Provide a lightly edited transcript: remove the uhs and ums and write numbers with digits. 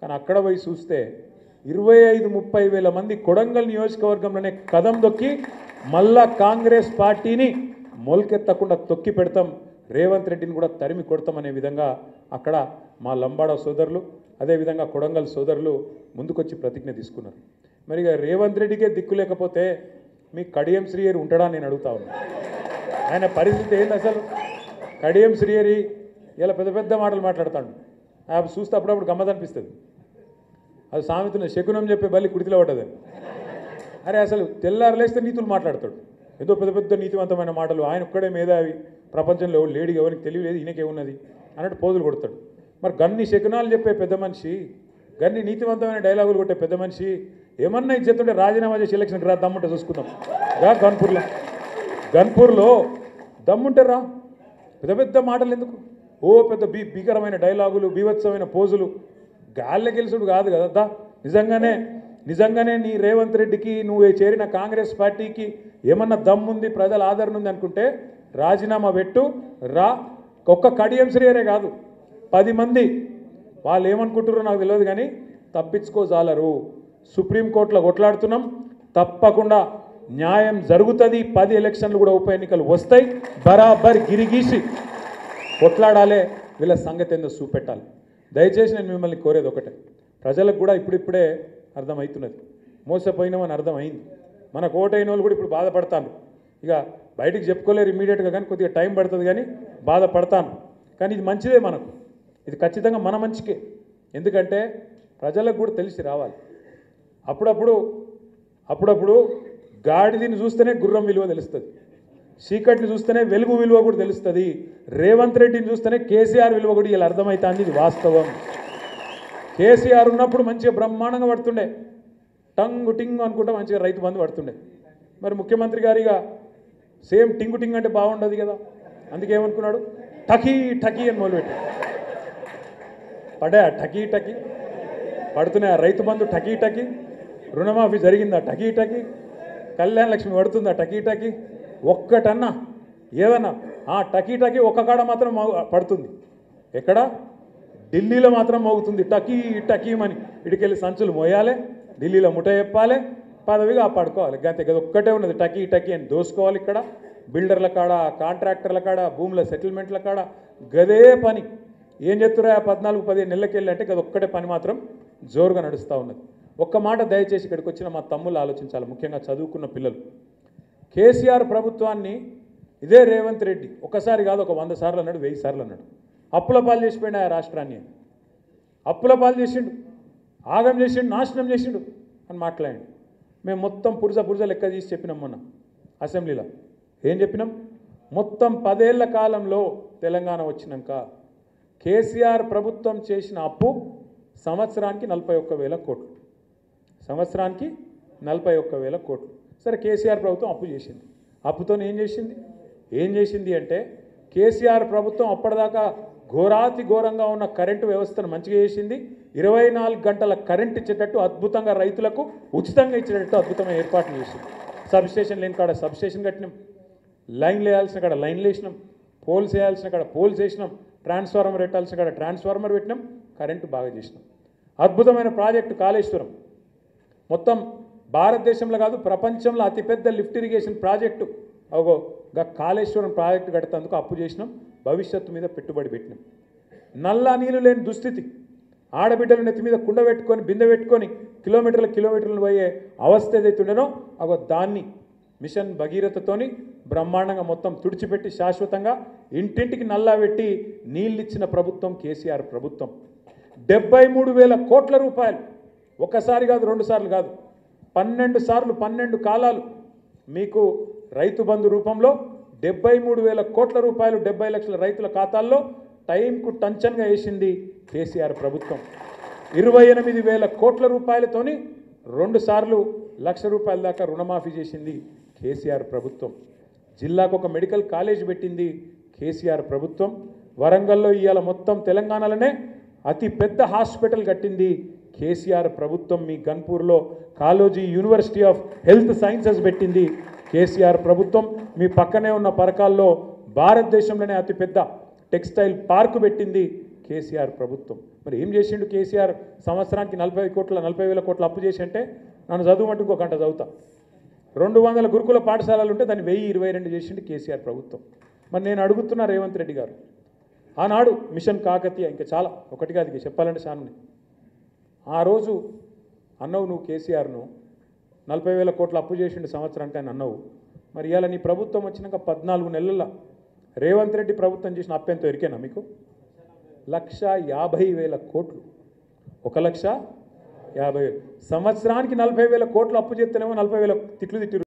కానీ అక్కడ పోయి చూస్తే 25-30 వేల మంది కొడంగల్ నియోజకవర్గంలోనే కదం దొక్కి మళ్ళా కాంగ్రెస్ పార్టీని మొలకెత్తకుండా తొక్కి పెడతాం, రేవంత్ రెడ్డిని కూడా తరిమి కొడతామనే విధంగా అక్కడ మా లంబాడ సోదరులు అదేవిధంగా కొడంగల్ సోదరులు ముందుకొచ్చి ప్రతిజ్ఞ తీసుకున్నారు. మరి రేవంత్ రెడ్డికే దిక్కు లేకపోతే మీ కడియం శ్రీహరి ఉంటాడా నేను అడుగుతా ఉన్నా. ఆయన పరిస్థితి ఏంటి అసలు? కడియం శ్రీహరి ఇలా పెద్ద పెద్ద మాటలు మాట్లాడతాడు, చూస్తే అప్పుడప్పుడు గమ్మత్ అనిపిస్తుంది. అది సామెతను శకునం చెప్పే బల్లి కుడితిలో పడ్డదని. అరే అసలు తెల్లారు లేస్తే నీతులు మాట్లాడతాడు, ఏదో పెద్ద పెద్ద నీతివంతమైన మాటలు. ఆయన ఒక్కడే మేధావి, ప్రపంచంలో లేడీ ఎవరికి తెలియలేదు, ఈయనకేమున్నది అన్నట్టు పోజులు కొడతాడు. మరి గన్ని శకునాలు చెప్పే పెద్ద మనిషి, గన్ని నీతివంతమైన డైలాగులు కొట్టే పెద్ద మనిషి ఏమన్నా ఇచ్చేస్తుంటే రాజీనామా చేసి ఎలక్షన్కి రా, దమ్ముంటే చూసుకుందాం రా. గన్పూర్లో దమ్ముంటే రా, పెద్ద పెద్ద మాటలు ఎందుకు? ఓ పెద్ద భీకరమైన డైలాగులు, బీభత్సమైన పోజులు. గాల్లె గెలుసుడు కాదు కదా. నిజంగానే నీ రేవంత్ రెడ్డికి నువ్వు చేరిన కాంగ్రెస్ పార్టీకి ఏమన్నా దమ్ముంది, ప్రజల ఆదరణ ఉంది అనుకుంటే రాజీనామా పెట్టు రా. ఒక్క కడియం శ్రీహరే కాదు, 10 మంది వాళ్ళు ఏమనుకుంటారో నాకు తెలియదు కానీ తప్పించుకోజాలరు. సుప్రీంకోర్టులో కొట్లాడుతున్నాం, తప్పకుండా న్యాయం జరుగుతుంది. 10 ఎలక్షన్లు కూడా ఉప ఎన్నికలు వస్తాయి, బరాబర్ గిరిగీసి కొట్లాడాలి, వీళ్ళ సంగతి ఏందో చూపెట్టాలి. దయచేసి నేను మిమ్మల్ని కోరేది ఒకటే, ప్రజలకు కూడా ఇప్పుడిప్పుడే అర్థమవుతున్నది, మోసపోయినామని అర్థమైంది. మనకు ఓటైన వాళ్ళు కూడా ఇప్పుడు బాధపడతాను. ఇక బయటికి చెప్పుకోలేరు ఇమ్మీడియట్గా, కానీ కొద్దిగా టైం పడుతుంది, కానీ బాధపడతాను. కానీ ఇది మంచిదే మనకు, ఇది ఖచ్చితంగా మన మంచికే. ఎందుకంటే ప్రజలకు కూడా తెలిసి రావాలి. అప్పుడప్పుడు గాడిదని చూస్తేనే గుర్రం విలువ తెలుస్తుంది, చీకటిని చూస్తేనే వెలుగు విలువ కూడా తెలుస్తుంది, రేవంత్ రెడ్డిని చూస్తేనే కేసీఆర్ విలువ కూడా ఇలా అర్థమవుతుంది. ఇది వాస్తవం. కేసీఆర్ ఉన్నప్పుడు మంచిగా బ్రహ్మాండంగా పడుతుండే, టంగు టింగు అనుకుంటా మంచిగా రైతు బంధు పడుతుండే. మరి ముఖ్యమంత్రి గారిగా సేమ్ టింగు టింగ్ అంటే బాగుండదు కదా, అందుకే ఏమనుకున్నాడు, టకీ టకీ అని మొదలుపెట్టి పడే టకీ టకీ పడుతున్నాయి. రైతు బంధు టకీ టకీ, రుణమాఫీ జరిగిందా టకీ టకీ, కళ్యాణ లక్ష్మి పడుతుందా టకీ టకీ, ఒక్కటన్నా ఏదన్నా టకీ టకీ ఒక్క కాడ మాత్రం పడుతుంది. ఎక్కడ? ఢిల్లీలో మాత్రం మోగుతుంది టకీ టకీమని. ఇటుకెళ్ళి సంచులు మోయాలి, ఢిల్లీలో ముఠ చెప్పాలి, పదవిగా పడుకోవాలి, గంతే కదా. ఒక్కటే ఉన్నది టకీ టకీ అని దోసుకోవాలి. ఇక్కడ బిల్డర్ల కాడ, కాంట్రాక్టర్ల కాడ, భూముల సెటిల్మెంట్ల కాడ గదే పని. ఏం చెప్తురా 14-15 నెలలకెళ్ళి అంటే గది ఒక్కటే పని మాత్రం జోరుగా నడుస్తూ ఉన్నది. ఒక్క మాట దయచేసి ఇక్కడికి వచ్చిన మా తమ్ముళ్ళు ఆలోచించాలి, ముఖ్యంగా చదువుకున్న పిల్లలు. కేసీఆర్ ప్రభుత్వాన్ని ఇదే రేవంత్ రెడ్డి ఒకసారి కాదు, ఒక 100 సార్లు అన్నాడు, 1000 సార్లు అన్నాడు. అప్పుల పాలు చేసిపోయినా ఆ రాష్ట్రాన్ని, అప్పుల పాలు చేసిండు, ఆగం చేసిండు, నాశనం చేసిండు అని మాట్లాడండి. మేము మొత్తం పురుజ లెక్క తీసి చెప్పినాం మొన్న అసెంబ్లీలో. ఏం చెప్పినాం? మొత్తం 10 ఏళ్ల కాలంలో తెలంగాణ వచ్చినాక కేసీఆర్ ప్రభుత్వం చేసిన అప్పు సంవత్సరానికి 41,000 కోట్లు, సంవత్సరానికి 41,000 కోట్లు. సరే, కేసీఆర్ ప్రభుత్వం అప్పు చేసింది. అప్పుతో ఏం చేసింది అంటే కేసీఆర్ ప్రభుత్వం అప్పటిదాకా ఘోరాతి ఘోరంగా ఉన్న కరెంటు వ్యవస్థను మంచిగా చేసింది. 24 గంటల కరెంట్ ఇచ్చేటట్టు అద్భుతంగా, రైతులకు ఉచితంగా ఇచ్చేటట్టు అద్భుతమైన ఏర్పాట్లు చేసింది. సబ్స్టేషన్ లేని కాడ సబ్స్టేషన్ కట్టినాం, లైన్లు వేయాల్సిన కాడ లైన్లు వేసినాం, పోల్స్ వేయాల్సిన కాడ పోల్స్ వేసినాం, ట్రాన్స్ఫార్మర్ పెట్టాల్సిన కాడ ట్రాన్స్ఫార్మర్ పెట్టినాం, కరెంటు బాగా చేసినాం. అద్భుతమైన ప్రాజెక్టు కాళేశ్వరం, మొత్తం భారతదేశంలో కాదు ప్రపంచంలో అతిపెద్ద lift irrigation project. Kaleshwaram project కట్టేందుకు అప్పు చేసినాం, భవిష్యత్తు మీద పెట్టుబడి పెట్టినాం. నల్లా నీళ్ళు లేని దుస్థితి, ఆడబిడ్డల నెత్తి మీద కుండ పెట్టుకొని బిందె పెట్టుకొని కిలోమీటర్లు పోయే అవస్థ ఏదైతుండేనో దాన్ని మిషన్ భగీరథతోని బ్రహ్మాండంగా మొత్తం తుడిచిపెట్టి శాశ్వతంగా ఇంటింటికి నల్లా పెట్టి నీళ్ళిచ్చిన ప్రభుత్వం కేసీఆర్ ప్రభుత్వం. 73,000 కోట్ల రూపాయలు, ఒకసారి కాదు, 2 సార్లు కాదు, 12 సార్లు 12 కాలాలు మీకు రైతు బంధు రూపంలో 73,000 కోట్ల రూపాయలు 70 లక్షల రైతుల ఖాతాల్లో టైంకు టంచన్గా వేసింది కేసీఆర్ ప్రభుత్వం. 28,000 కోట్ల రూపాయలతోని 2 సార్లు ₹1,00,000 దాకా రుణమాఫీ చేసింది కేసీఆర్ ప్రభుత్వం. జిల్లాకు ఒక మెడికల్ కాలేజ్ పెట్టింది కేసీఆర్ ప్రభుత్వం. వరంగల్లో ఇవాళ మొత్తం తెలంగాణలోనే అతి పెద్ద హాస్పిటల్ కట్టింది కేసీఆర్ ప్రభుత్వం. మీ గన్పూర్లో Kaloji university of health sciences పెట్టింది కేసీఆర్ ప్రభుత్వం. మీ పక్కనే ఉన్న పరకాల్లో భారతదేశంలోనే అతిపెద్ద టెక్స్టైల్ పార్కు పెట్టింది కేసీఆర్ ప్రభుత్వం. మరి ఏం చేసిండు కేసీఆర్? సంవత్సరానికి 40,000 కోట్ల అప్పు చేసి అంటే నన్ను చదువుమంటూ ఇంకో గంట చదువుతా. 200 గురుకుల పాఠశాలలు ఉంటే దాన్ని 1022 చేసిండు కేసీఆర్ ప్రభుత్వం. మరి నేను అడుగుతున్నా రేవంత్ రెడ్డి గారు, ఆనాడు మిషన్ కాకతీయ ఇంకా చాలా ఒకటిగా అది చెప్పాలంటే చాలని ఆ రోజు అన్నవు నువ్వు కేసీఆర్ను 40,000 కోట్ల అప్పు చేసిండు సంవత్సరానికి అని అన్నవు. మరి ఇవాళ నీ ప్రభుత్వం వచ్చినాక 14 నెలల రేవంత్ రెడ్డి ప్రభుత్వం చేసిన అప్పు ఎంతో ఎరికేనా మీకు? 1,50,000 కోట్లు. 1,50,000 సంవత్సరానికి 40,000 కోట్లు అప్పు చేస్తేనేమో 40,000 తిట్లు తిట్టిరు.